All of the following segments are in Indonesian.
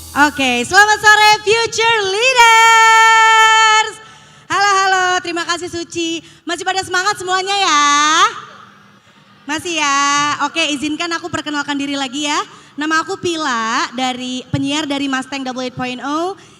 Oke, selamat sore Future Leaders. Halo, terima kasih Suci. Masih pada semangat semuanya ya? Masih ya? Oke, izinkan aku perkenalkan diri lagi ya. Nama aku Pila, dari penyiar dari Mustang W8.0.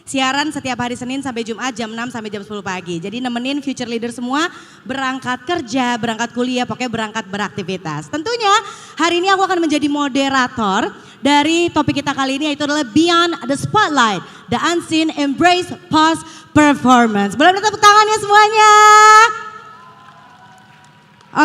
Siaran setiap hari Senin sampai Jumat jam 6 sampai jam 10 pagi. Jadi nemenin Future Leader semua berangkat kerja, berangkat kuliah, pokoknya berangkat beraktivitas. Tentunya hari ini aku akan menjadi moderator dari topik kita kali ini, yaitu adalah Beyond the Spotlight, The Unseen Embrace Post Performance. Boleh minta tepuk tangannya semuanya?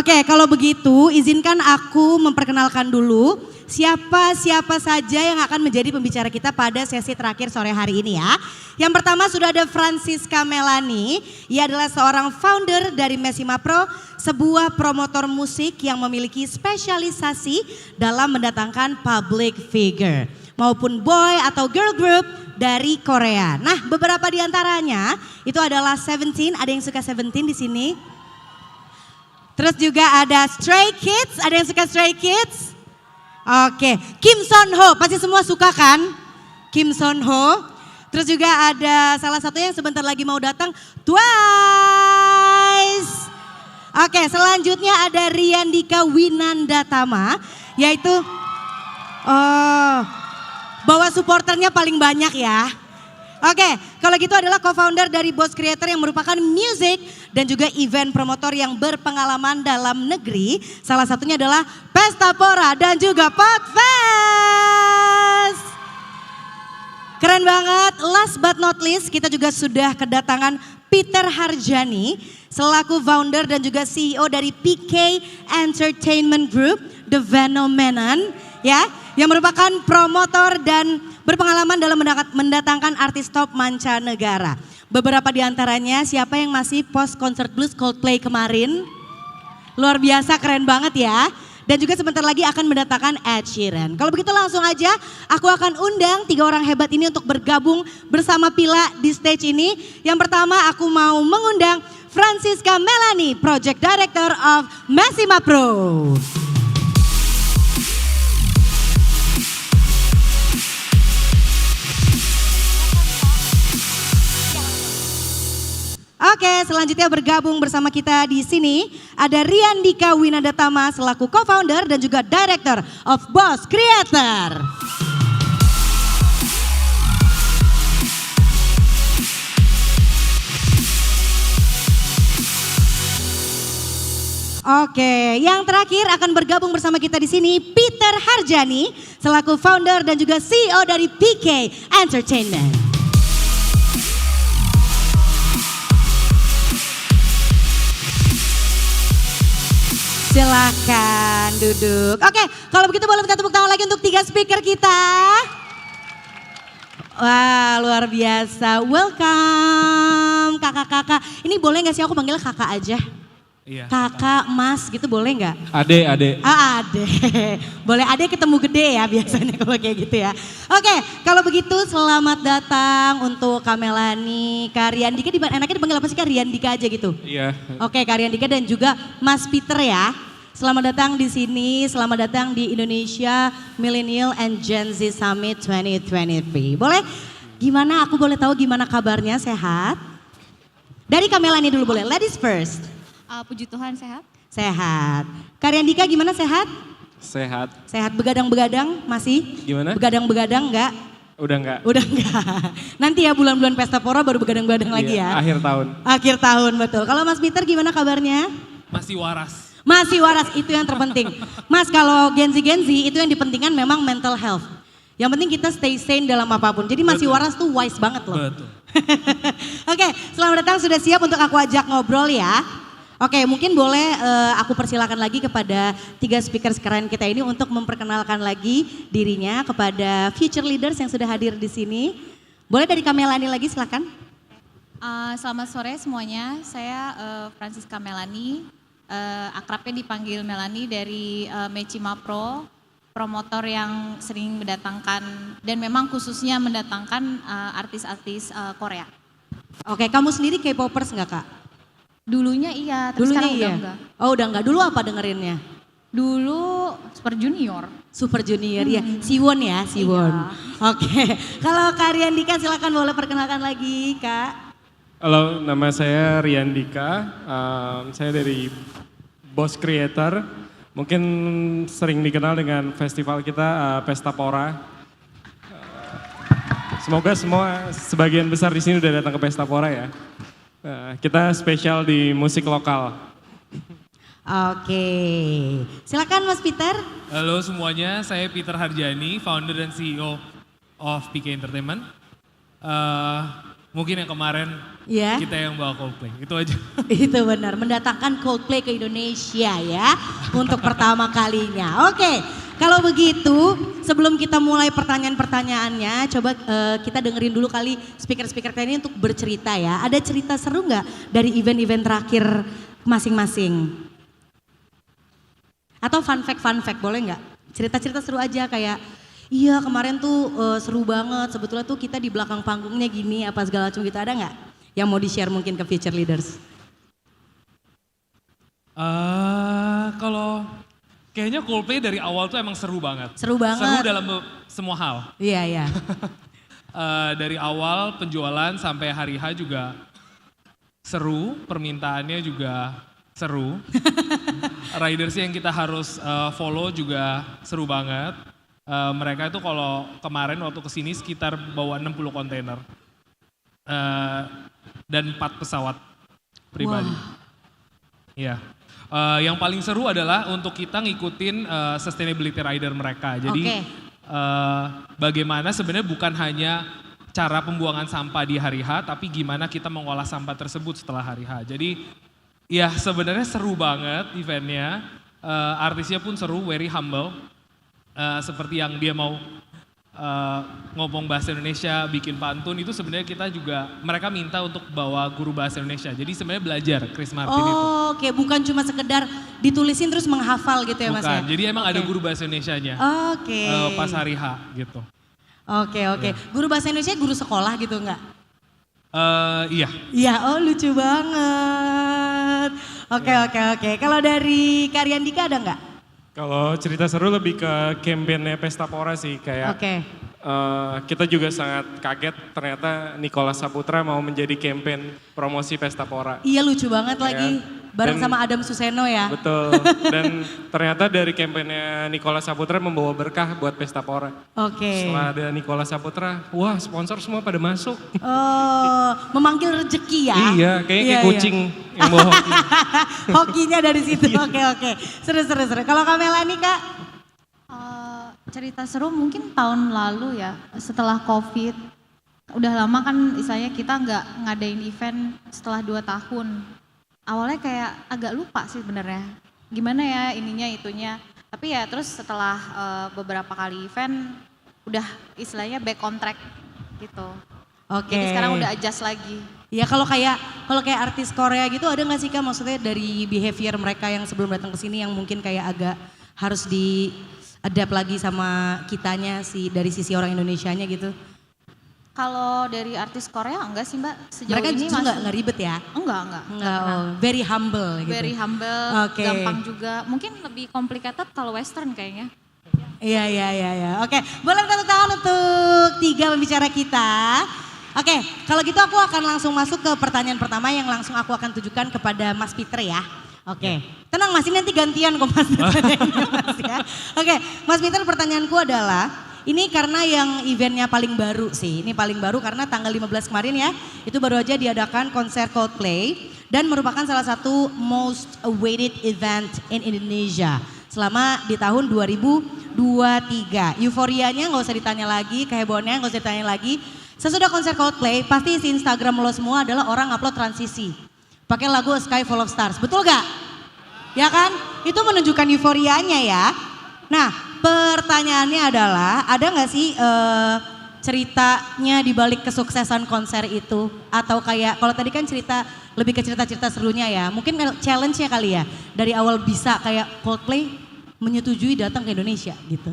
Oke, kalau begitu izinkan aku memperkenalkan dulu siapa saja yang akan menjadi pembicara kita pada sesi terakhir sore hari ini ya. Yang pertama sudah ada Francisca Melani, ia adalah seorang founder dari Messima Pro, sebuah promotor musik yang memiliki spesialisasi dalam mendatangkan public figure maupun boy atau girl group dari Korea. Nah, beberapa di antaranya itu adalah Seventeen, ada yang suka Seventeen di sini? Terus juga ada Stray Kids, ada yang suka Stray Kids? Oke, Kim Son Ho, pasti semua suka kan? Kim Son Ho. Terus juga ada salah satu yang sebentar lagi mau datang, Twice. Oke, selanjutnya ada Riandika Winandatama, yaitu bawa supporternya paling banyak ya. Oke, kalau gitu adalah co-founder dari Boss Creator yang merupakan music dan juga event promotor yang berpengalaman dalam negeri. Salah satunya adalah Pesta Pora dan juga Podfest. Keren banget, last but not least kita juga sudah kedatangan Peter Harjani selaku founder dan juga CEO dari PK Entertainment Group, The Phenomenon ya, yang merupakan promotor dan berpengalaman dalam mendatangkan artis top mancanegara. Beberapa di antaranya siapa yang masih post concert blues Coldplay kemarin? Luar biasa, keren banget ya. Dan juga sebentar lagi akan mendatangkan Ed Sheeran. Kalau begitu langsung aja aku akan undang 3 orang hebat ini untuk bergabung bersama Pila di stage ini. Yang pertama aku mau mengundang Francisca Melani, Project Director of Messima Pro. Oke, selanjutnya bergabung bersama kita di sini ada Riandika Winandatama selaku co-founder dan juga director of Boss Creator. Oke, yang terakhir akan bergabung bersama kita di sini Peter Harjani selaku founder dan juga CEO dari PK Entertainment. Silakan duduk. Oke, kalau begitu boleh minta tepuk tangan lagi untuk 3 speaker kita. Wah, luar biasa. Welcome kakak-kakak. Ini boleh gak sih aku panggil kakak aja? Iya. Kakak, mas gitu boleh gak? Ade. Ade. Boleh ade ketemu gede ya biasanya kalau kayak gitu ya. Oke, kalau begitu selamat datang untuk Kak Melani, Kak Riandika, enaknya dipanggil apa sih Kak? Riandika aja gitu? Iya. Oke, Kak Riandika dan juga Mas Peter ya. Selamat datang di sini, selamat datang di Indonesia Millennial and Gen Z Summit 2023. Boleh, gimana aku boleh tahu gimana kabarnya, sehat? Dari Kak Melani dulu boleh, ladies first. Puji Tuhan sehat. Sehat. Kak Riandika gimana, sehat? Sehat. Sehat, begadang-begadang masih? Gimana? Begadang-begadang enggak? Udah enggak? Udah enggak. Nanti ya bulan-bulan Pesta Pora baru begadang-begadang lagi ya. Akhir tahun. Akhir tahun, betul. Kalau Mas Peter gimana kabarnya? Masih waras. Masih waras, itu yang terpenting. Mas, kalau Gen Z itu yang dipentingkan memang mental health. Yang penting kita stay sane dalam apapun. Jadi masih waras tuh wise banget loh. Betul. Oke, selamat datang, sudah siap untuk aku ajak ngobrol ya. Oke, mungkin boleh aku persilakan lagi kepada 3 speaker keren kita ini untuk memperkenalkan lagi dirinya kepada future leaders yang sudah hadir di sini. Boleh dari Kak Melani lagi, silakan. Selamat sore semuanya, saya Francisca Melani, akrabnya dipanggil Melani dari Messima Pro, promotor yang sering mendatangkan dan memang khususnya mendatangkan artis-artis Korea. Oke, kamu sendiri K-popers nggak Kak? Dulunya iya, tapi Dulunya sekarang iya. udah enggak. Oh udah enggak, dulu apa dengerinnya? Dulu Super Junior. Super Junior ya, Siwon ya, Siwon. Oke, kalau Kak Riandika silakan boleh perkenalkan lagi Kak. Halo, nama saya Riandika. Saya dari Boss Creator. Mungkin sering dikenal dengan festival kita Pesta Pora. Semoga semua sebagian besar di sini udah datang ke Pesta Pora ya. Kita spesial di musik lokal. Oke, silakan Mas Peter. Halo semuanya, saya Peter Harjani, founder dan CEO of PK Entertainment. Mungkin yang kemarin Ya. kita yang bawa Coldplay, itu aja. Itu benar, mendatangkan Coldplay ke Indonesia ya untuk pertama kalinya. Oke, kalau begitu sebelum kita mulai pertanyaan-pertanyaannya, coba kita dengerin dulu kali speaker-speaker ini untuk bercerita ya. Ada cerita seru nggak dari event-event terakhir masing-masing? Atau fun fact boleh nggak? Cerita-cerita seru aja kayak, iya kemarin tuh seru banget, sebetulnya tuh kita di belakang panggungnya gini apa segala macam gitu, ada nggak? Yang mau di-share mungkin ke future leaders. Kalau kayaknya Coldplay dari awal tuh emang seru banget. Seru banget. Seru dalam semua hal. Iya, iya. Dari awal penjualan sampai hari H juga seru, permintaannya juga seru. Riders yang kita harus follow juga seru banget. Mereka itu kalau kemarin waktu kesini sekitar bawa 60 kontainer. Dan 4 pesawat pribadi. Iya. Yang paling seru adalah untuk kita ngikutin sustainability rider mereka. Jadi bagaimana sebenarnya bukan hanya cara pembuangan sampah di hari H, tapi gimana kita mengolah sampah tersebut setelah hari H. Jadi ya sebenarnya seru banget eventnya. Artisnya pun seru, very humble. Seperti yang dia mau ngomong bahasa Indonesia, bikin pantun, itu sebenarnya kita juga, mereka minta untuk bawa guru bahasa Indonesia. Jadi sebenarnya belajar Chris Martin itu. Oke, bukan cuma sekedar ditulisin terus menghafal gitu ya Mas ya? Bukan, jadi emang ada guru bahasa Indonesianya. Oke. Pas hari H gitu. Oke. Guru bahasa Indonesia guru sekolah gitu enggak? Iya. Iya, oh lucu banget. Oke. Kalau dari Kak Riandika ada enggak? Kalau cerita seru lebih ke campaign-nya Pesta Pora sih, kayak kita juga sangat kaget ternyata Nicholas Saputra mau menjadi campaign promosi Pesta Pora. Iya lucu banget lagi, bareng sama Adam Suseno ya. Betul, dan ternyata dari campaignnya Nicholas Saputra membawa berkah buat Pesta Pora. Oke. Setelah ada Nicholas Saputra, wah sponsor semua pada masuk. Oh, memanggil rezeki ya. Iya, kayaknya kayak kucing yang bawa hoki. Hokinya dari situ, oke. Seru. Kalau Kak Melani Kak? Cerita seru mungkin tahun lalu ya, setelah COVID. Udah lama kan istilahnya kita nggak ngadain event setelah 2 tahun. Awalnya kayak agak lupa sih sebenarnya. Gimana ya ininya itunya. Tapi ya terus setelah beberapa kali event udah istilahnya back on track gitu. Oke. Jadi sekarang udah adjust lagi. Ya kalau kayak artis Korea gitu ada nggak sih Kak, maksudnya dari behavior mereka yang sebelum datang ke sini yang mungkin kayak agak harus di adapt lagi sama kitanya sih dari sisi orang Indonesianya gitu? Kalau dari artis Korea enggak sih Mbak, sejauh Mereka ini justru nggak ribet ya? Enggak Very humble gitu. Very humble, Oke. gampang juga. Mungkin lebih complicated kalau western kayaknya. Iya. Oke, boleh tepuk tangan untuk 3 pembicara kita. Oke, kalau gitu aku akan langsung masuk ke pertanyaan pertama yang langsung aku akan tujukan kepada Mas Peter ya. Oke, tenang Mas, ini nanti gantian kok Mas. Mas ya. Oke, Mas Peter, pertanyaanku adalah, ini karena yang eventnya paling baru sih, ini paling baru karena tanggal 15 kemarin ya, itu baru aja diadakan konser Coldplay dan merupakan salah satu most awaited event in Indonesia selama di tahun 2023. Euforianya nggak usah ditanya lagi, kehebohannya nggak usah ditanya lagi. Sesudah konser Coldplay, pasti isi Instagram lo semua adalah orang upload transisi. Pakai lagu A Sky Full of Stars, betul gak? Ya kan? Itu menunjukkan euforianya ya. Nah, pertanyaannya adalah, ada gak sih ceritanya di balik kesuksesan konser itu? Atau kayak, kalau tadi kan cerita, lebih ke cerita-cerita serunya ya. Mungkin challenge-nya kali ya, dari awal bisa kayak Coldplay menyetujui datang ke Indonesia gitu.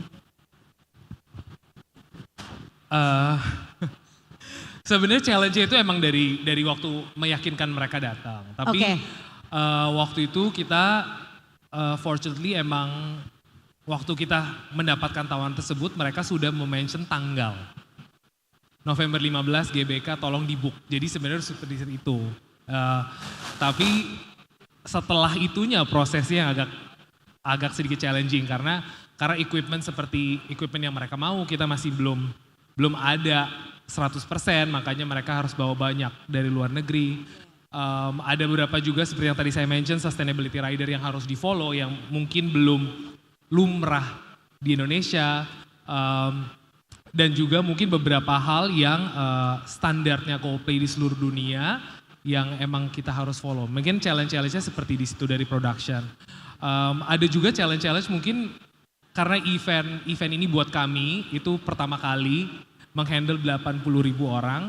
Sebenarnya challenge itu emang dari waktu meyakinkan mereka datang. Tapi waktu itu kita fortunately emang waktu kita mendapatkan tawaran tersebut mereka sudah mention tanggal. November 15 GBK tolong dibook. Jadi sebenarnya seperti itu. Tapi setelah itunya prosesnya agak sedikit challenging karena equipment seperti equipment yang mereka mau kita masih belum ada 100%, makanya mereka harus bawa banyak dari luar negeri. Ada beberapa juga seperti yang tadi saya mention sustainability rider yang harus di follow yang mungkin belum lumrah di Indonesia. Dan juga mungkin beberapa hal yang standarnya Coldplay di seluruh dunia yang emang kita harus follow. Mungkin challenge-nya seperti di situ dari production. Ada juga challenge mungkin karena event ini buat kami itu pertama kali menghandle 80.000 orang.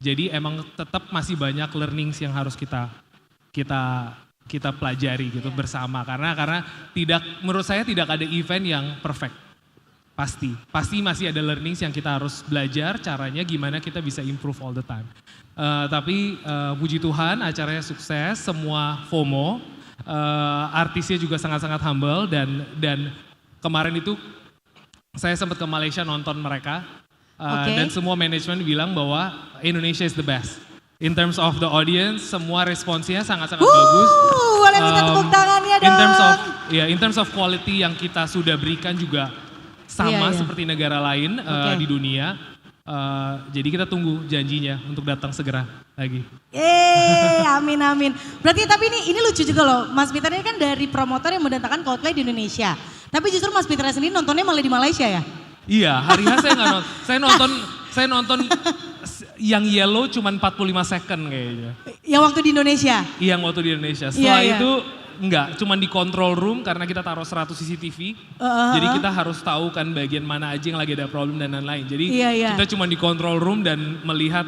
Jadi emang tetap masih banyak learnings yang harus kita pelajari gitu bersama. Karena menurut saya tidak ada event yang perfect. Pasti masih ada learnings yang kita harus belajar caranya gimana kita bisa improve all the time. Tapi puji Tuhan acaranya sukses, semua FOMO, artisnya juga sangat-sangat humble dan kemarin itu saya sempat ke Malaysia nonton mereka dan semua manajemen bilang bahwa Indonesia is the best. In terms of the audience, semua responsnya sangat-sangat bagus. Boleh minta tepuk tangannya dong. In terms of quality yang kita sudah berikan juga sama seperti negara lain di dunia. Jadi kita tunggu janjinya untuk datang segera lagi. Amin. Berarti tapi ini lucu juga loh. Mas Peter ini kan dari promotor yang mendatangkan Coldplay di Indonesia. Tapi justru Mas Peter sendiri nontonnya malah di Malaysia ya? Iya, hari H saya nggak nonton. Saya nonton yang yellow cuma 45 second kayaknya. Yang waktu di Indonesia? Yang waktu di Indonesia. Setelah itu enggak, cuma di control room karena kita taruh 100 CCTV. Jadi kita harus tahu kan bagian mana aja yang lagi ada problem dan lain-lain. Jadi kita cuma di control room dan melihat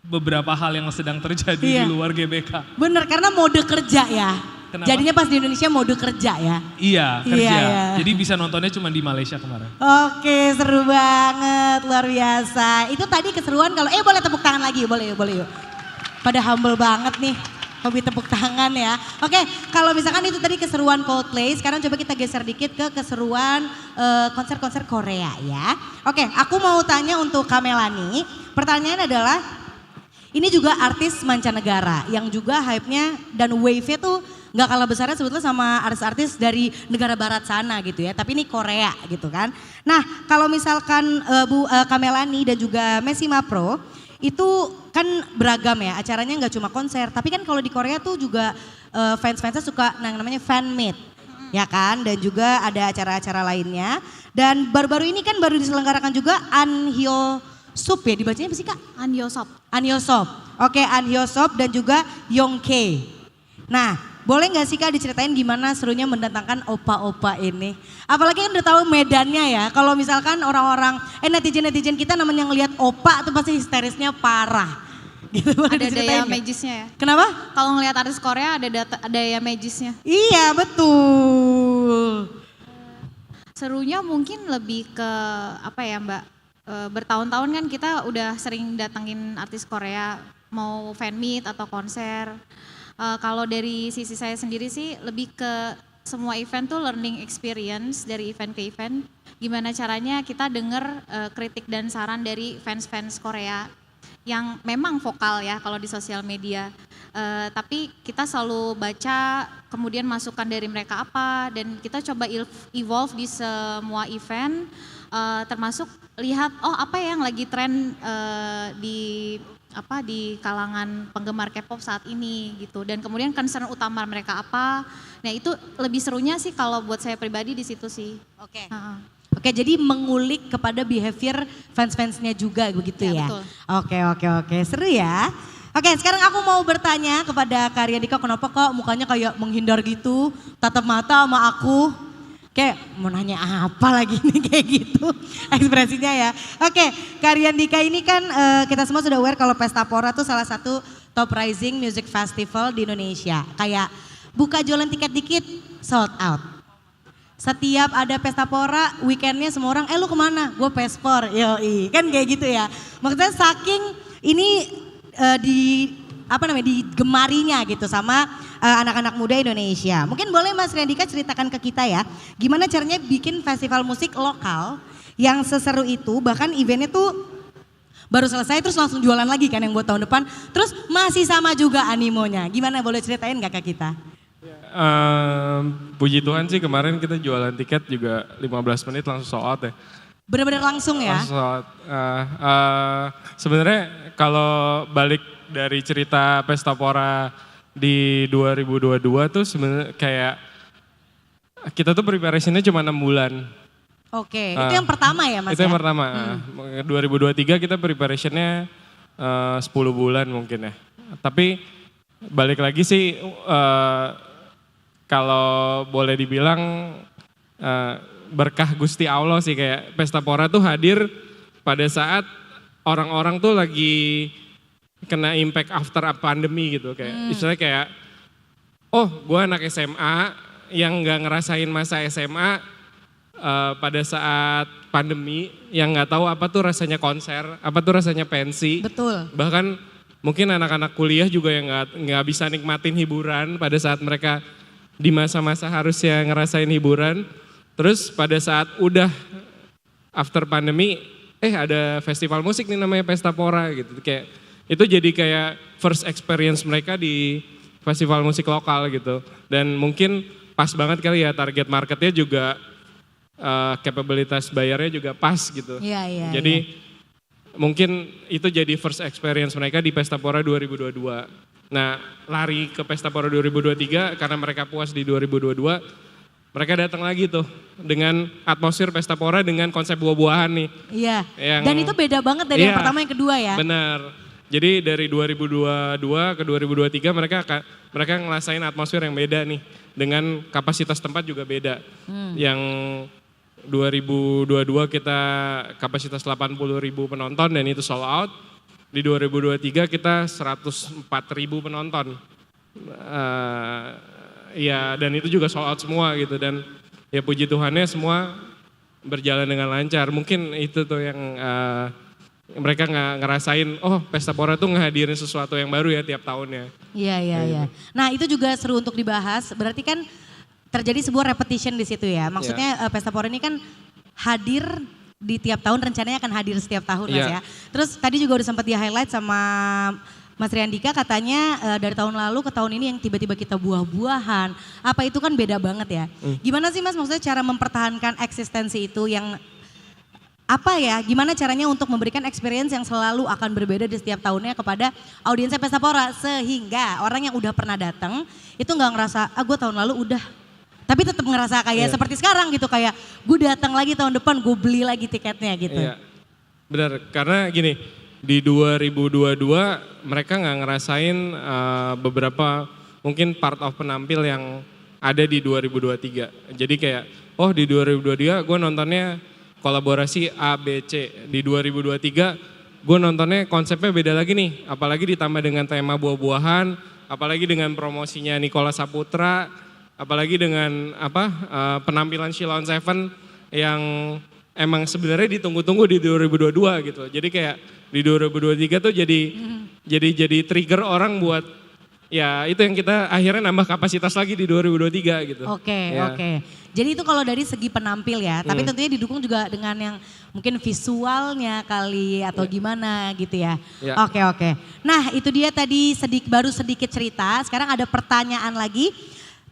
beberapa hal yang sedang terjadi di luar GBK. Bener, karena mode kerja ya. Kenapa? Jadinya pas di Indonesia mode kerja ya. Iya, kerja. Jadi bisa nontonnya cuma di Malaysia kemarin. Oke, seru banget, luar biasa. Itu tadi keseruan kalau boleh tepuk tangan lagi, boleh yuk. Pada humble banget nih. Hobi tepuk tangan ya. Oke, kalau misalkan itu tadi keseruan Coldplay, sekarang coba kita geser dikit ke keseruan konser-konser Korea ya. Oke, aku mau tanya untuk Kamelani. Pertanyaan adalah, ini juga artis mancanegara yang juga hype-nya dan wave-nya tuh gak kalah besarnya sebetulnya sama artis-artis dari negara barat sana gitu ya. Tapi ini Korea gitu kan. Nah, kalau misalkan Bu Kamelani dan juga Messi Mapro, itu kan beragam ya, acaranya nggak cuma konser, tapi kan kalau di Korea tuh juga fans-fansnya suka yang namanya fan meet, ya kan, dan juga ada acara-acara lainnya. Dan baru-baru ini kan baru diselenggarakan juga Anhyosop ya, dibacanya apa sih Kak? Anhyosop. Oke, Anhyosop dan juga Youngtae. Nah, boleh gak sih Kak diceritain gimana serunya mendatangkan opa-opa ini? Apalagi kan udah tahu medannya ya. Kalau misalkan orang-orang, netizen-netizen kita namanya ngelihat opa tuh pasti histerisnya parah. Gitu, ada daya magisnya ya. Kenapa? Kalau ngelihat artis Korea ada daya magisnya. Iya betul. Serunya mungkin lebih ke apa ya Mbak, bertahun-tahun kan kita udah sering datengin artis Korea mau fan meet atau konser. Kalau dari sisi saya sendiri sih lebih ke semua event tuh learning experience dari event ke event. Gimana caranya kita denger kritik dan saran dari fans-fans Korea yang memang vokal ya kalau di sosial media. Tapi kita selalu baca kemudian masukan dari mereka apa dan kita coba evolve di semua event. Termasuk lihat apa yang lagi tren di kalangan penggemar K-pop saat ini gitu, dan kemudian concern utama mereka apa. Nah itu lebih serunya sih kalau buat saya pribadi di situ sih. Oke, jadi mengulik kepada behavior fans-fansnya juga begitu ya? Betul. Oke, seru ya. Oke, sekarang aku mau bertanya kepada Kak Riandika, kenapa kok mukanya kayak menghindar gitu, tatap mata sama aku. Kayak mau nanya apa lagi nih kayak gitu ekspresinya ya. Oke, Kak Riandika ini kan kita semua sudah aware kalau Pestapora tuh salah satu top rising music festival di Indonesia. Kayak buka jualan tiket dikit sold out. Setiap ada Pestapora weekendnya semua orang lu kemana? Gue Pespor, yoi. Kan kayak gitu ya. Maksudnya saking ini digemarinya gitu sama anak-anak muda Indonesia. Mungkin boleh Mas Riandika ceritakan ke kita ya, gimana caranya bikin festival musik lokal yang seseru itu, bahkan eventnya tuh baru selesai terus langsung jualan lagi kan yang buat tahun depan, terus masih sama juga animonya. Gimana, boleh ceritain gak ke kita? Puji Tuhan sih kemarin kita jualan tiket juga 15 menit langsung sold out ya. Bener-bener langsung ya? Langsung sold out. Sebenarnya kalau balik dari cerita Pesta Pora di 2022 tuh sebenarnya kayak kita tuh preparationnya cuma 6 bulan. Oke, itu yang pertama ya Mas? Itu yang pertama. 2023 kita preparationnya 10 bulan mungkin ya. Tapi balik lagi sih kalau boleh dibilang berkah Gusti Allah sih, kayak Pesta Pora tuh hadir pada saat orang-orang tuh lagi kena impact after pandemi gitu, kayak istilahnya kayak oh gue anak SMA yang nggak ngerasain masa SMA pada saat pandemi, yang nggak tahu apa tuh rasanya konser, apa tuh rasanya pensi. Betul. Bahkan mungkin anak-anak kuliah juga yang nggak bisa nikmatin hiburan pada saat mereka di masa-masa harusnya ngerasain hiburan. Terus pada saat udah after pandemi, ada festival musik nih namanya Pesta Pora gitu, kayak itu jadi kayak first experience mereka di festival musik lokal gitu. Dan mungkin pas banget kali ya, target marketnya juga kapabilitas bayarnya juga pas gitu. Iya. Jadi mungkin itu jadi first experience mereka di Pesta Pora 2022. Nah lari ke Pesta Pora 2023 karena mereka puas di 2022. Mereka datang lagi tuh dengan atmosfer Pesta Pora dengan konsep buah-buahan nih. Iya, dan itu beda banget dari yang pertama yang kedua ya. Benar. Jadi dari 2022 ke 2023 mereka ngerasain atmosfer yang beda nih. Dengan kapasitas tempat juga beda. Yang 2022 kita kapasitas 80.000 penonton dan itu sold out. Di 2023 kita 104.000 penonton. Ya dan itu juga sold out semua gitu, dan ya puji Tuhannya semua berjalan dengan lancar. Mungkin itu tuh yang mereka ngerasain, oh Pesta Pora tuh ngehadirin sesuatu yang baru ya tiap tahunnya. Iya. Nah itu juga seru untuk dibahas, berarti kan terjadi sebuah repetition di situ ya. Maksudnya Pesta Pora ini kan hadir di tiap tahun, rencananya akan hadir setiap tahun Mas ya. Terus tadi juga udah sempat di highlight sama Mas Riandika, katanya dari tahun lalu ke tahun ini yang tiba-tiba kita buah-buahan, apa itu kan beda banget ya. Gimana sih Mas maksudnya cara mempertahankan eksistensi itu yang apa ya, gimana caranya untuk memberikan experience yang selalu akan berbeda di setiap tahunnya kepada audiensnya Pesta Pora, sehingga orang yang udah pernah datang itu nggak ngerasa gue tahun lalu udah, tapi tetap ngerasa kayak seperti sekarang gitu, kayak gue datang lagi tahun depan, gue beli lagi tiketnya gitu. Iya, benar, karena gini, di 2022 mereka nggak ngerasain beberapa mungkin part of penampil yang ada di 2023. Jadi kayak, oh di 2022 gue nontonnya kolaborasi A, B, C. Di 2023 gue nontonnya konsepnya beda lagi nih. Apalagi ditambah dengan tema buah-buahan, apalagi dengan promosinya Nicholas Saputra, apalagi dengan penampilan Shilon Seven yang emang sebenarnya ditunggu-tunggu di 2022 gitu. Jadi kayak di 2023 tuh jadi trigger orang buat ya itu yang kita akhirnya nambah kapasitas lagi di 2023 gitu. Oke. Jadi itu kalau dari segi penampil ya, tapi tentunya didukung juga dengan yang mungkin visualnya kali atau gimana gitu ya. Oke. Nah itu dia tadi baru sedikit cerita, sekarang ada pertanyaan lagi.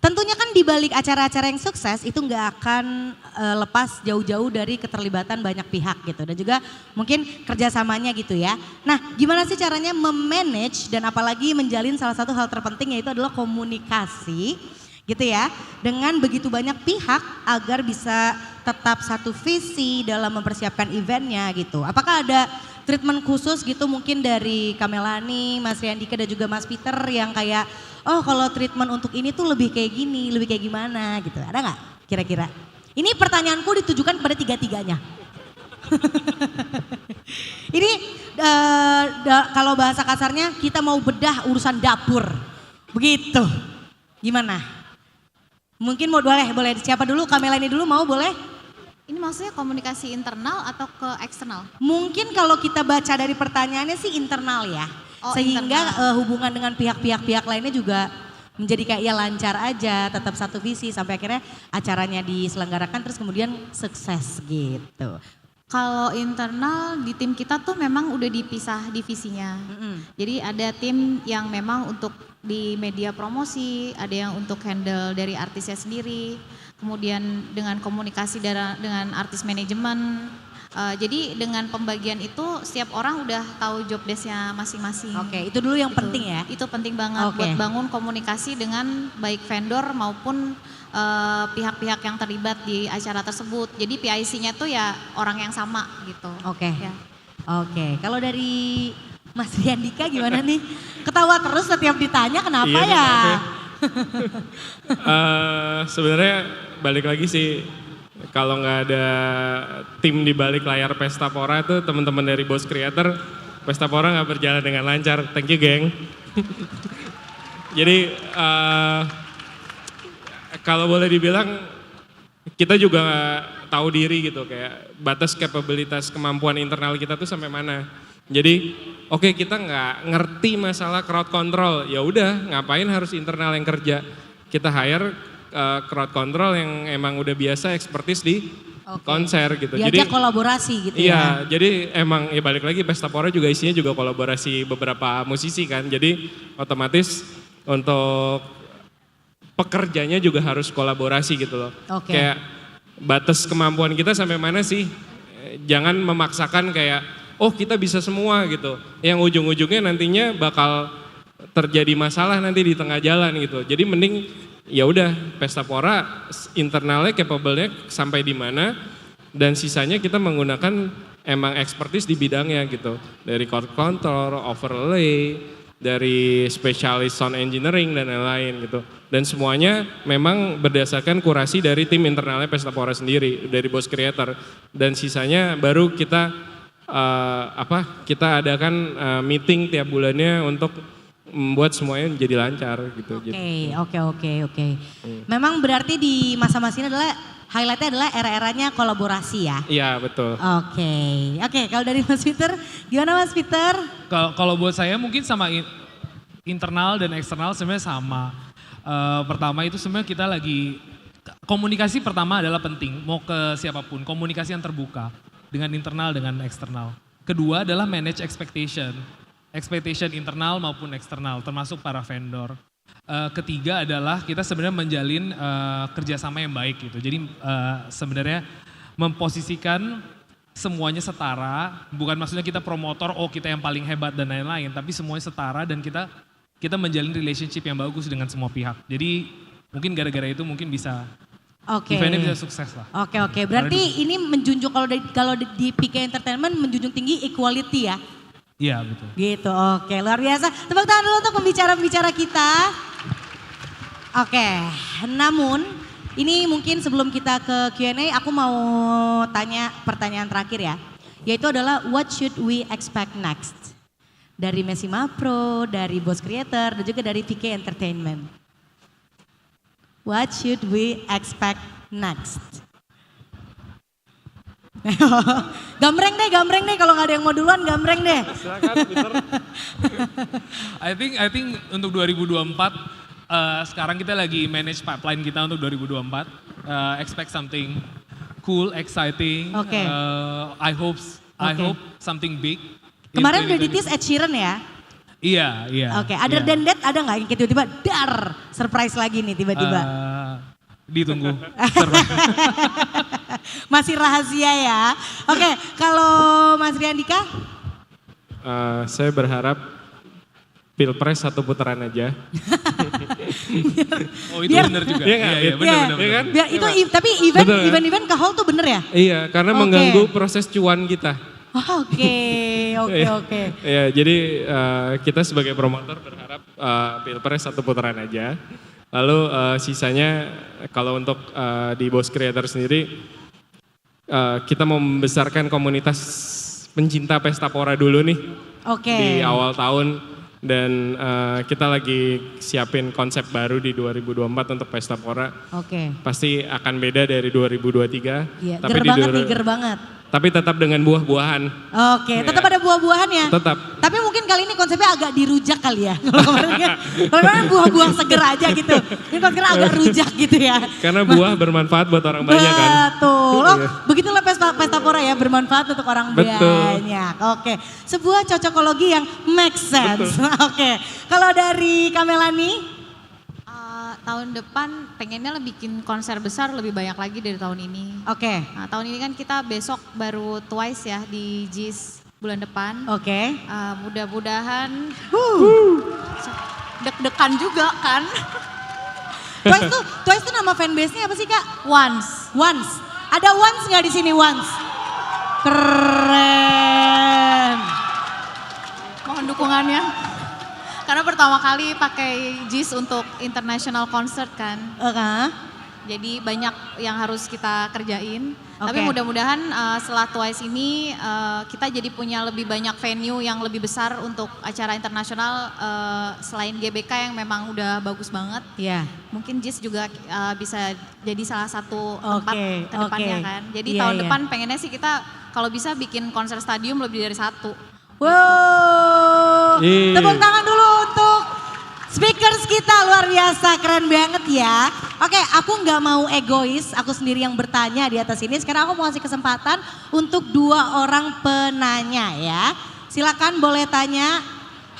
Tentunya kan di balik acara-acara yang sukses itu nggak akan lepas jauh-jauh dari keterlibatan banyak pihak gitu, dan juga mungkin kerjasamanya gitu ya. Nah gimana sih caranya memanage dan apalagi menjalin salah satu hal terpenting, yaitu adalah komunikasi gitu ya, dengan begitu banyak pihak agar bisa tetap satu visi dalam mempersiapkan eventnya gitu. Apakah ada treatment khusus gitu mungkin dari Kamelani, Mas Riandika dan juga Mas Peter yang kayak, oh kalau treatment untuk ini tuh lebih kayak gini, lebih kayak gimana gitu, ada nggak kira-kira? Ini pertanyaanku ditujukan kepada tiga-tiganya. Ini kalau bahasa kasarnya kita mau bedah urusan dapur, begitu. Gimana? Mungkin mau boleh siapa dulu? Kamelani dulu mau boleh? Ini maksudnya komunikasi internal atau ke eksternal? Mungkin kalau kita baca dari pertanyaannya sih internal ya. Oh, sehingga hubungan dengan pihak-pihak lainnya juga menjadi kayak ya lancar aja, tetap satu visi sampai akhirnya acaranya diselenggarakan terus kemudian sukses gitu. Kalau internal di tim kita tuh memang udah dipisah divisinya. Jadi ada tim yang memang untuk di media promosi, ada yang untuk handle dari artisnya sendiri, kemudian dengan komunikasi dengan artis manajemen. Jadi dengan pembagian itu setiap orang udah tahu job desk-nya masing-masing. Oke, itu dulu yang penting ya. Itu penting banget buat bangun komunikasi dengan baik vendor maupun pihak-pihak yang terlibat di acara tersebut. Jadi PIC-nya tuh ya orang yang sama gitu. Oke. Ya. Oke, kalau dari Mas Riandika gimana nih? Ketawa terus setiap ditanya kenapa Iya, ya? Sebenarnya balik lagi sih, kalau nggak ada tim di balik layar Pesta Pora tuh teman-teman dari Boss Creator, Pesta Pora nggak berjalan dengan lancar. Thank you geng. Jadi kalau boleh dibilang kita juga nggak tahu diri gitu, kayak batas kapabilitas kemampuan internal kita tuh sampai mana. Jadi oke, kita nggak ngerti masalah crowd control, ya udah ngapain harus internal yang kerja. Kita hire crowd control yang emang udah biasa expertise di konser gitu. Diajak kolaborasi gitu ya. Iya, jadi emang ya balik lagi Pesta Pora juga isinya juga kolaborasi beberapa musisi kan. Jadi otomatis untuk pekerjanya juga harus kolaborasi gitu loh. Kayak batas kemampuan kita sampai mana sih? Jangan memaksakan kayak oh kita bisa semua gitu. Yang ujung-ujungnya nantinya bakal terjadi masalah nanti di tengah jalan gitu. Jadi mending ya udah Pesta Pora internalnya capable-nya sampai di mana dan sisanya kita menggunakan emang expertise di bidangnya gitu. Dari crowd control, overlay, dari spesialis sound engineering dan lain-lain gitu. Dan semuanya memang berdasarkan kurasi dari tim internalnya Pesta Pora sendiri, dari Boss Creator. Dan sisanya baru kita kita adakan meeting tiap bulannya untuk membuat semuanya menjadi lancar gitu. Oke. Memang berarti di masa-masa ini adalah highlightnya adalah era-eranya kolaborasi ya? Iya betul. Oke. Kalau dari Mas Peter, gimana Mas Peter? Kalau buat saya mungkin sama internal dan eksternal sebenarnya sama. Pertama itu sebenarnya kita lagi, komunikasi pertama adalah penting, mau ke siapapun, komunikasi yang terbuka dengan internal dengan eksternal. Kedua adalah manage expectation internal maupun eksternal, termasuk para vendor. Ketiga adalah kita sebenarnya menjalin kerjasama yang baik gitu. Jadi sebenarnya memposisikan semuanya setara, bukan maksudnya kita promotor, oh kita yang paling hebat dan lain-lain, tapi semuanya setara dan kita menjalin relationship yang bagus dengan semua pihak. Jadi mungkin gara-gara itu mungkin bisa eventnya bisa sukses lah. Oke. Berarti ini menjunjung kalau di PK Entertainment menjunjung tinggi equality ya? Iya betul. Gitu, oke, luar biasa. Tepuk tangan dulu untuk pembicara-pembicara kita. Oke, namun ini mungkin sebelum kita ke Q&A aku mau tanya pertanyaan terakhir ya. Yaitu adalah what should we expect next? Dari Messima Pro, dari Boss Creator, dan juga dari PK Entertainment. What should we expect next? Gambreng deh kalau nggak ada yang mau duluan gambreng deh. Silakan Peter. I think untuk 2024 sekarang kita lagi manage pipeline kita untuk 2024. Expect something cool, exciting. I hope something big. Kemarin udah ditis Ed Sheeran ya? Iya. Oke, other than that ada nggak yang tiba-tiba dar surprise lagi nih tiba-tiba? Ditunggu. Masih rahasia ya. Oke, kalau Mas Riandika? Saya berharap Pilpres 1 putaran aja. Oh itu benar juga. Iya benar. Kan? Biar itu tapi event ke hall tuh bener ya? Iya, karena mengganggu proses cuan kita. Oke. Ya, jadi kita sebagai promotor berharap Pilpres 1 putaran aja. Lalu sisanya kalau untuk di Boss Creator sendiri kita mau membesarkan komunitas pencinta Pesta Pora dulu nih di awal tahun dan kita lagi siapin konsep baru di 2024 untuk Pesta Pora. Pasti akan beda dari 2023. Iya, ger banget. Tapi tetap dengan buah-buahan. Tetap ada buah-buahannya. Tetap. Tapi mungkin kali ini konsepnya agak dirujak kali ya. Kalau kemarin buah-buah seger aja gitu. Ini konsepnya agak rujak gitu ya. Karena buah bermanfaat buat orang banyak kan. Betul. Oh, begitulah pesta pora ya, bermanfaat untuk orang Betul. banyak. Oke. Sebuah cocokologi yang make sense. Oke. Kalau dari Kamelani? Tahun depan pengennya bikin konser besar lebih banyak lagi dari tahun ini. Oke. Nah, tahun ini kan kita besok baru Twice ya di JIS bulan depan. Oke. Mudah-mudahan deg-degan juga kan. Twice tuh nama fanbase-nya apa sih Kak? Once. Once. Ada Once nggak di sini Once? Keren. Mohon dukungannya. Karena pertama kali pakai JIS untuk international concert kan. Jadi banyak yang harus kita kerjain. Tapi mudah-mudahan setelah Twice ini kita jadi punya lebih banyak venue yang lebih besar untuk acara internasional selain GBK yang memang udah bagus banget. Iya. Mungkin JIS juga bisa jadi salah satu tempat ke depannya kan. Jadi tahun depan pengennya sih kita kalau bisa bikin konser stadium lebih dari satu. Wow, tepuk tangan dulu untuk speakers kita, luar biasa, keren banget ya. Oke, aku nggak mau egois, aku sendiri yang bertanya di atas ini. Sekarang aku mau kasih kesempatan untuk 2 orang penanya ya. Silakan boleh tanya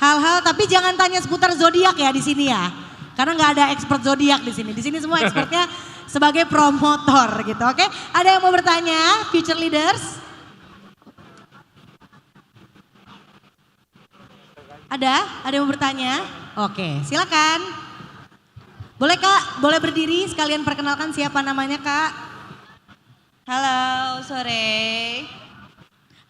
hal-hal, tapi jangan tanya seputar zodiak ya di sini ya. Karena nggak ada expert zodiak di sini. Di sini semua expertnya sebagai promotor gitu. Oke, ada yang mau bertanya, future leaders? Ada yang mau bertanya? Oke, silakan. Boleh Kak, boleh berdiri sekalian perkenalkan siapa namanya Kak? Halo, sore.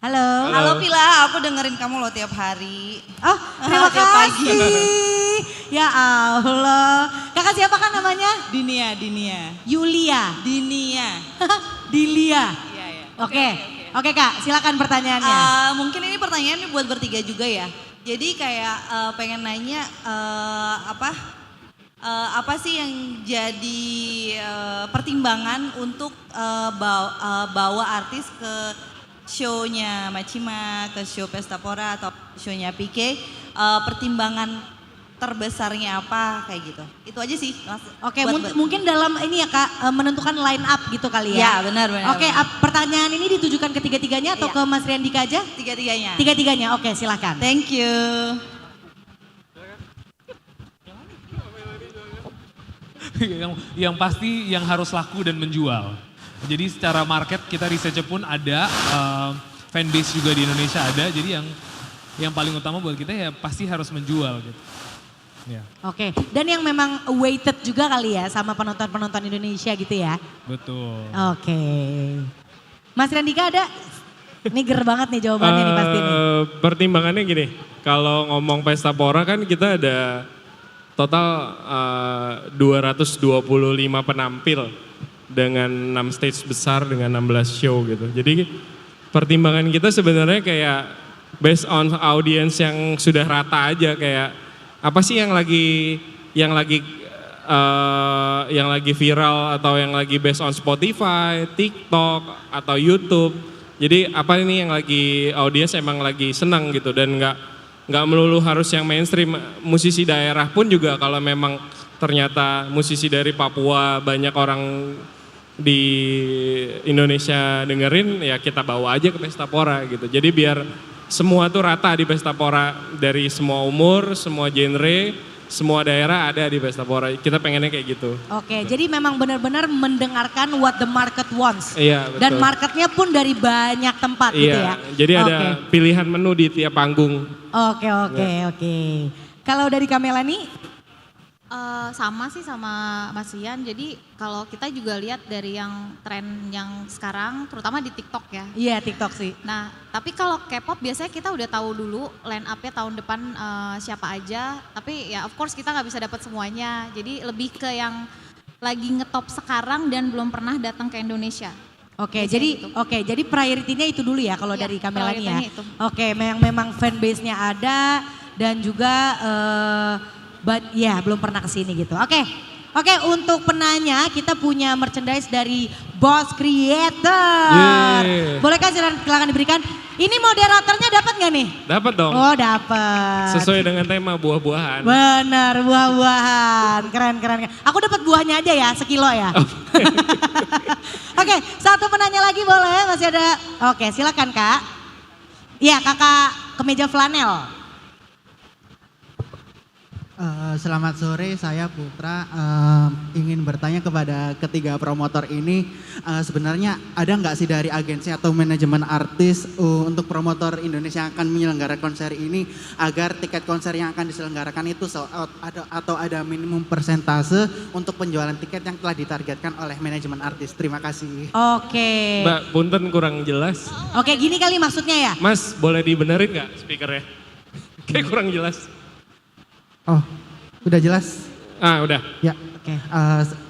Halo. Halo Pila, aku dengerin kamu loh tiap hari. Oh, terima Tiap pagi. kasih. Ya Allah. Kakak siapa kan namanya? Dinia. Yulia. Dinia. Dilia. Iya, iya. Oke Kak, silakan pertanyaannya. Mungkin ini pertanyaan buat bertiga juga ya. Jadi kayak pengen nanya apa sih yang jadi pertimbangan untuk bawa artis ke show-nya Machima, ke show Pesta Pora atau show-nya PK, pertimbangan terbesarnya apa kayak gitu. Itu aja sih. Oke, mungkin dalam ini ya Kak, menentukan line up gitu kali ya. Ya benar. Oke, pertanyaan ini ditujukan ke tiga-tiganya atau ke Mas Riandika aja? Tiga-tiganya. Tiga-tiganya, oke silakan. Thank you. yang pasti yang harus laku dan menjual. Jadi secara market kita research pun ada, fanbase juga di Indonesia ada. Jadi yang paling utama buat kita ya pasti harus menjual gitu. Ya. Oke, dan yang memang weighted juga kali ya sama penonton-penonton Indonesia gitu ya? Betul. Oke. Mas Randika ada? Ini ger banget nih jawabannya nih pasti nih. Pertimbangannya gini, kalau ngomong Pesta Pora kan kita ada total 225 penampil dengan 6 stage besar dengan 16 show gitu. Jadi pertimbangan kita sebenarnya kayak based on audience yang sudah rata aja, kayak apa sih yang lagi viral atau yang lagi based on Spotify, TikTok atau YouTube. Jadi apa ini yang lagi audiens emang lagi senang gitu, dan nggak melulu harus yang mainstream. Musisi daerah pun juga kalau memang ternyata musisi dari Papua banyak orang di Indonesia dengerin, ya kita bawa aja ke Pesta Pora gitu. Jadi biar semua tuh rata di Pesta Pora, dari semua umur, semua genre, semua daerah ada di Pesta Pora. Kita pengennya kayak gitu. Oke, jadi memang benar-benar mendengarkan what the market wants. Iya, betul. Dan marketnya pun dari banyak tempat gitu ya. Jadi ada pilihan menu di tiap panggung. Oke. Kalau dari Kamelani? Sama sih sama Mas Rian, jadi kalau kita juga lihat dari yang tren yang sekarang, terutama di TikTok ya. Iya TikTok sih. Nah, tapi kalau K-pop biasanya kita udah tahu dulu line up-nya tahun depan siapa aja, tapi ya of course kita nggak bisa dapat semuanya. Jadi lebih ke yang lagi ngetop sekarang dan belum pernah datang ke Indonesia. Oke, jadi priority-nya itu dulu ya kalau dari Kamelani ya. Oke, memang fanbase-nya ada dan juga ya belum pernah kesini gitu. Oke, Oke, untuk penanya kita punya merchandise dari Boss Creator. Yeay. Bolehkah silakan diberikan? Ini moderatornya dapat nggak nih? Dapat dong. Oh dapat. Sesuai dengan tema buah-buahan. Benar, buah-buahan. Keren. Aku dapat buahnya aja ya, sekilo ya. Oke, satu penanya lagi boleh? Masih ada. Oke, silakan Kak. Iya, Kakak kemeja flanel. Selamat sore, saya Putra. Ingin bertanya kepada ketiga promotor ini, sebenarnya ada nggak sih dari agensi atau manajemen artis untuk promotor Indonesia yang akan menyelenggarakan konser ini agar tiket konser yang akan diselenggarakan itu sold out atau ada minimum persentase untuk penjualan tiket yang telah ditargetkan oleh manajemen artis? Terima kasih. Oke. Mbak, punten kurang jelas. Oke, gini kali maksudnya ya. Mas, boleh dibenerin nggak speakernya? Kayak kurang jelas. Oh, udah jelas? Udah. Ya. Oke.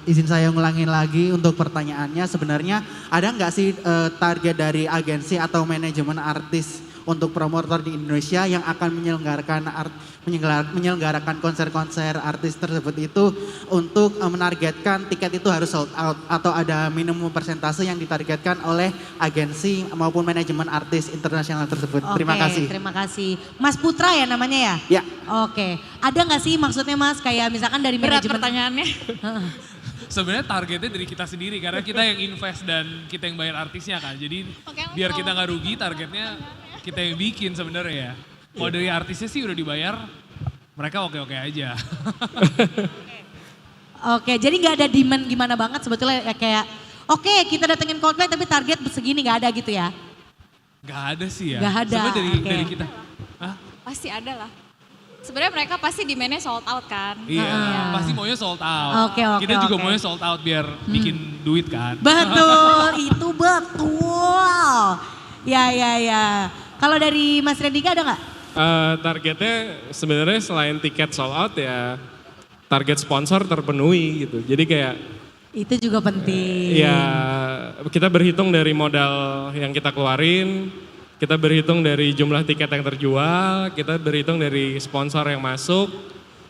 Izin saya ngulangin lagi untuk pertanyaannya, sebenarnya ada nggak sih target dari agensi atau manajemen artis untuk promotor di Indonesia yang akan menyelenggarakan konser-konser artis tersebut itu untuk menargetkan tiket itu harus sold out atau ada minimum persentase yang ditargetkan oleh agensi maupun manajemen artis internasional tersebut? Terima kasih. Terima kasih. Mas Putra ya namanya ya? Ya. Oke. Ada nggak sih maksudnya Mas kayak misalkan dari Berat manajemen? pertanyaannya. Sebenarnya targetnya dari kita sendiri karena kita yang invest dan kita yang bayar artisnya kan. Jadi biar kita nggak rugi, targetnya kita yang bikin sebenarnya ya. Kalau dari artisnya sih udah dibayar, mereka oke-oke aja. Oke, jadi nggak ada demand gimana banget sebetulnya ya kayak oke, kita datengin Coldplay tapi target segini nggak ada gitu ya? Gak ada sih ya. Nggak ada, Sebenarnya oke. dari kita. Hah? Pasti ada lah. Sebenarnya mereka pasti demand-nya sold out kan. Iya, pasti maunya sold out. Oke, Kita juga oke. maunya sold out biar bikin duit kan. Betul, itu betul. Ya. Kalau dari Mas Redika ada nggak? Targetnya sebenarnya selain tiket sold out ya target sponsor terpenuhi gitu. Jadi kayak Itu juga penting. ya kita berhitung dari modal yang kita keluarin, kita berhitung dari jumlah tiket yang terjual, kita berhitung dari sponsor yang masuk,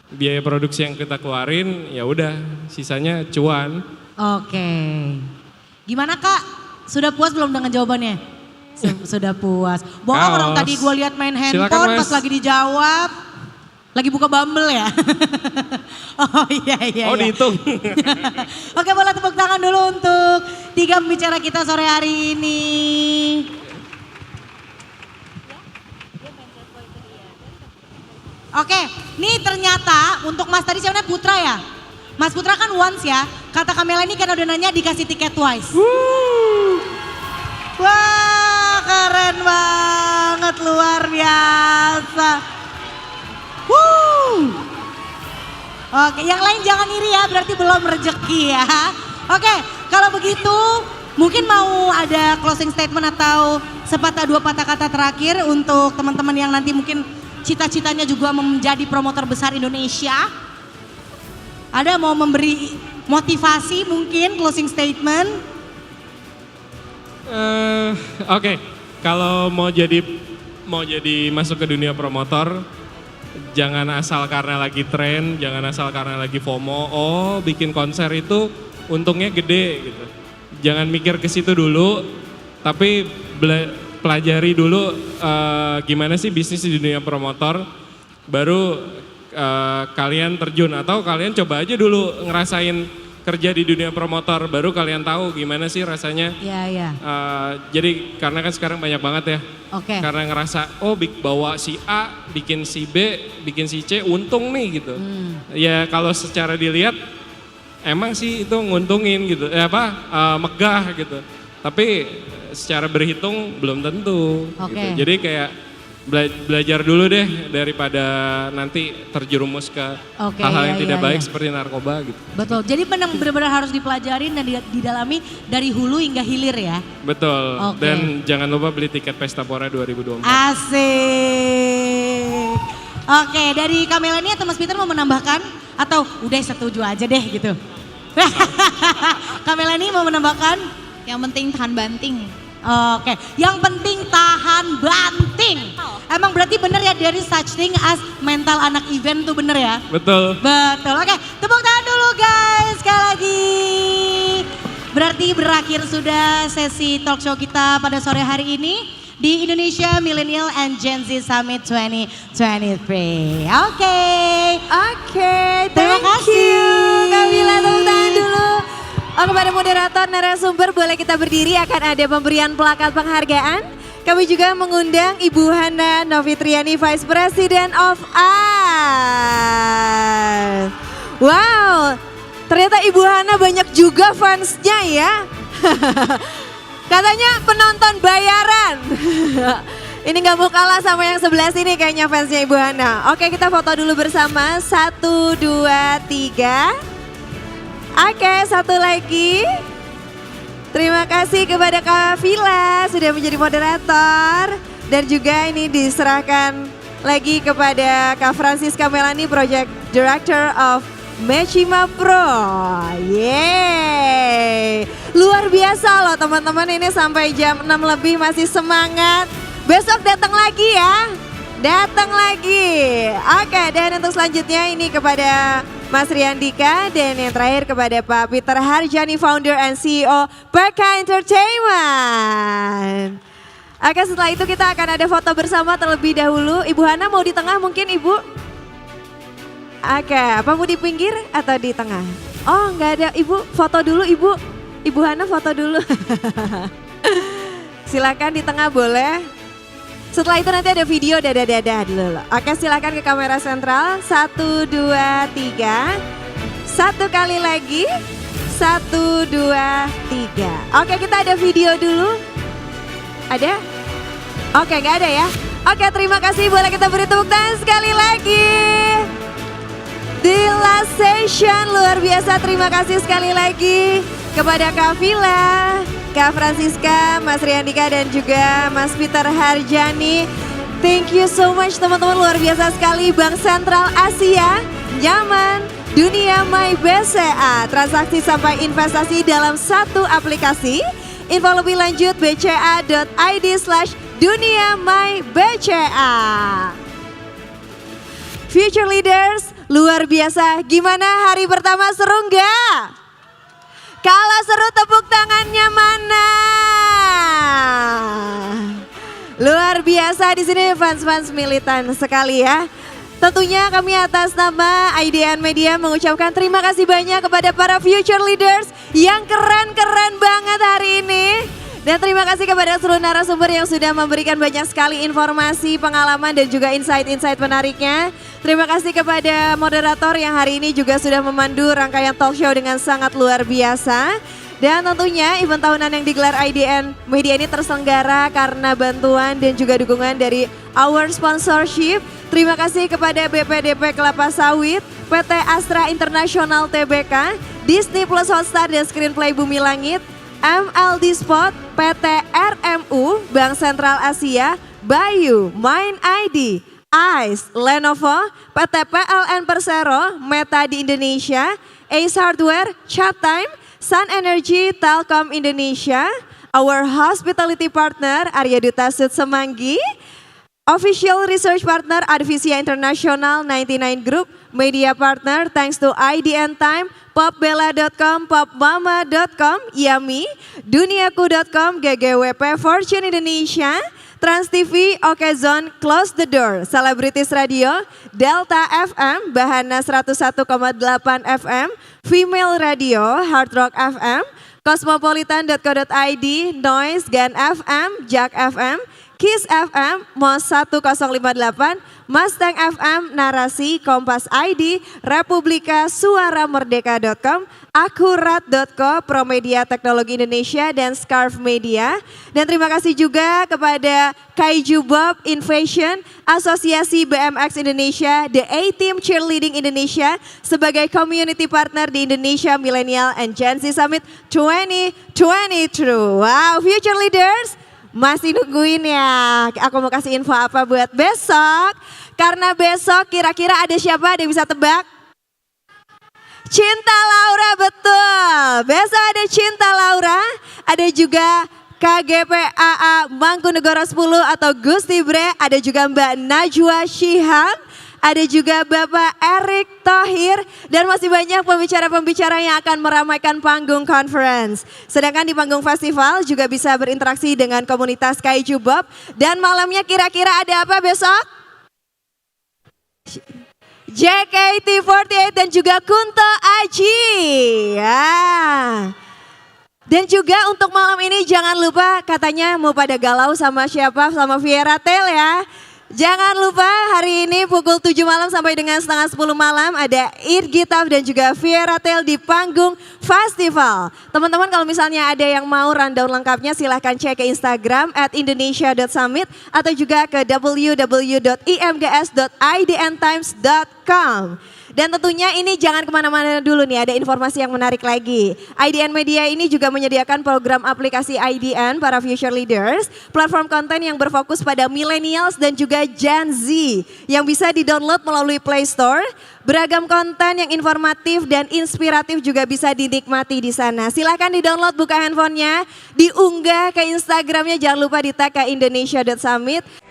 biaya produksi yang kita keluarin, ya udah sisanya cuan. Oke. Gimana Kak? Sudah puas belum dengan jawabannya? Sudah puas. Bohong Kaos. orang tadi gue lihat main Silakan, handphone Mas. pas lagi dijawab. Lagi buka Bumble ya? Oh iya. Oh dihitung. Oke, boleh tepuk tangan dulu untuk 3 pembicara kita sore hari ini. Oke, nih ternyata untuk Mas tadi siapa namanya Putra ya? Mas Putra kan once ya, kata Kamela ini kan udah nanya dikasih tiket twice. Wah keren banget, luar biasa. Oke, yang lain jangan iri ya, berarti belum rezeki ya. Oke, kalau begitu mungkin mau ada closing statement atau sepatah dua patah kata terakhir untuk teman-teman yang nanti mungkin cita-citanya juga menjadi promotor besar Indonesia. Ada mau memberi motivasi mungkin closing statement? Oke, kalau mau jadi masuk ke dunia promotor, jangan asal karena lagi tren, jangan asal karena lagi FOMO. Oh, bikin konser itu untungnya gede gitu. Jangan mikir ke situ dulu, tapi pelajari dulu gimana sih bisnis di dunia promotor, baru kalian terjun atau kalian coba aja dulu ngerasain kerja di dunia promotor, baru kalian tahu gimana sih rasanya. Iya. Jadi karena kan sekarang banyak banget ya. Oke. Karena ngerasa bawa si A, bikin si B, bikin si C, untung nih gitu. Ya kalau secara dilihat emang sih itu nguntungin gitu. Megah gitu. Tapi secara berhitung belum tentu. Oke. Gitu. Jadi kayak belajar dulu deh daripada nanti terjerumus ke Oke, hal-hal yang iya, tidak iya, baik iya. seperti narkoba gitu. Betul, jadi benar-benar harus dipelajarin dan didalami dari hulu hingga hilir ya. Betul. Oke. Dan jangan lupa beli tiket Pesta Pora 2024. Asik. Oke, dari Kamela ini atau Mas Peter mau menambahkan? Atau udah setuju aja deh gitu. Kamela ini mau menambahkan? Yang penting tahan banting. Oke, yang penting tahan banting. Emang berarti bener ya there is such thing as mental anak event tuh bener ya? Betul. Betul, oke tepuk tangan dulu guys berarti berakhir sudah sesi talk show kita pada sore hari ini di Indonesia Millennial and Gen Z Summit 2023. Oke, terima kasih. Kamila, tepuk tangan dulu. Kepada moderator, narasumber, boleh kita berdiri, akan ada pemberian plakat penghargaan. Kami juga mengundang Ibu Hana Novitriani, Vice President of AS. Wow, ternyata Ibu Hana banyak juga fansnya ya. Katanya penonton bayaran. Ini nggak mau kalah sama yang sebelah sini kayaknya fansnya Ibu Hana. Oke, kita foto dulu bersama. 1, 2, 3. Oke, satu lagi. Terima kasih kepada Kak Vila sudah menjadi moderator. Dan juga ini diserahkan lagi kepada Kak Francisca Melani, Project Director of Machima Pro. Yeay. Luar biasa loh teman-teman, ini sampai jam 6 lebih masih semangat. Besok datang lagi ya. Datang lagi. Oke, dan untuk selanjutnya ini kepada Mas Riandika dan yang terakhir kepada Pak Peter Harjani, Founder and CEO PK Entertainment. Oke, setelah itu kita akan ada foto bersama terlebih dahulu. Ibu Hana mau di tengah mungkin Ibu? Oke, apa mau di pinggir atau di tengah? Oh nggak ada, Ibu foto dulu Ibu. Ibu Hana foto dulu. Silakan di tengah boleh. Setelah itu nanti ada video dadah-dadah dulu. Oke, silakan ke kamera sentral. 1, 2, 3. Satu kali lagi. 1, 2, 3. Oke, kita ada video dulu. Ada? Oke, nggak ada ya. Oke, terima kasih. Boleh kita beri tepuk tangan sekali lagi. Di last session luar biasa, terima kasih sekali lagi kepada Kak Vila, Kak Francisca, Mas Riandika dan juga Mas Peter Harjani. Thank you so much teman-teman, luar biasa sekali. Bank Sentral Asia, nyaman, dunia My BCA, transaksi sampai investasi dalam satu aplikasi. Info lebih lanjut bca.id/dunia My BCA. Future Leaders, luar biasa. Gimana hari pertama, seru nggak? Kalau seru tepuk tangannya mana? Luar biasa, di sini fans-fans militan sekali ya. Tentunya kami atas nama IDN Media mengucapkan terima kasih banyak kepada para Future Leaders yang keren-keren banget hari ini. Dan terima kasih kepada seluruh narasumber yang sudah memberikan banyak sekali informasi, pengalaman dan juga insight-insight menariknya. Terima kasih kepada moderator yang hari ini juga sudah memandu rangkaian talk show dengan sangat luar biasa. Dan tentunya event tahunan yang digelar IDN Media ini terselenggara karena bantuan dan juga dukungan dari our sponsorship. Terima kasih kepada BPDP Kelapa Sawit, PT Astra International Tbk, Disney Plus Hotstar dan Screenplay Bumi Langit, MLD Spot, PT RMU, Bank Sentral Asia, Bayu, Mind ID, ICE, Lenovo, PT PLN Persero, Meta di Indonesia, Ace Hardware, Chatime, Sun Energy, Telkom Indonesia, our hospitality partner Arya Duta Sud Semanggi, official research partner Advisia International 99 Group, media partner thanks to IDN Time, popbella.com, popmama.com, Yami, duniaku.com, GGWP, Fortune Indonesia, Trans TV, Okezone, Close the Door, Celebrities Radio, Delta FM, Bahana 101,8 FM, Female Radio, Hard Rock FM, Cosmopolitan.co.id, Noise, Gan FM, Jack FM, Kiss FM, Mos 1058, Mustang FM, Narasi, Kompas ID, Republika, Suaramerdeka.com, Akurat.co, Promedia Teknologi Indonesia, dan Scarf Media. Dan terima kasih juga kepada Kaiju Bob Invasion, Asosiasi BMX Indonesia, The A-Team Cheerleading Indonesia sebagai community partner di Indonesia Millennial and Gen Z Summit 2023. Wow, Future Leaders, masih nungguin ya, aku mau kasih info apa buat besok. Karena besok kira-kira ada siapa, ada yang bisa tebak? Cinta Laura, betul. Besok ada Cinta Laura, ada juga KGPAA Mangkunegara 10 atau Gusti Bre, ada juga Mbak Najwa Shihab, ada juga Bapak Erick Thohir, dan masih banyak pembicara-pembicara yang akan meramaikan panggung conference. Sedangkan di panggung festival juga bisa berinteraksi dengan komunitas Kaiju Bob. Dan malamnya kira-kira ada apa besok? JKT48 dan juga Kunto Aji. Ya. Dan juga untuk malam ini jangan lupa, katanya mau pada galau sama siapa? Sama Fairytale ya. Jangan lupa hari ini pukul 7 malam sampai dengan setengah 10 malam ada Irgitaf dan juga Fairytale di panggung festival. Teman-teman kalau misalnya ada yang mau rundown lengkapnya silahkan cek ke Instagram @indonesia.summit atau juga ke www.imgs.idntimes.com. Dan tentunya ini jangan kemana-mana dulu nih, ada informasi yang menarik lagi. IDN Media ini juga menyediakan program aplikasi IDN para future leaders, platform konten yang berfokus pada millennials dan juga Gen Z yang bisa di-download melalui Play Store. Beragam konten yang informatif dan inspiratif juga bisa dinikmati di sana. Silahkan di-download, buka handphonenya, diunggah ke Instagramnya, jangan lupa di tag ke indonesia.summit.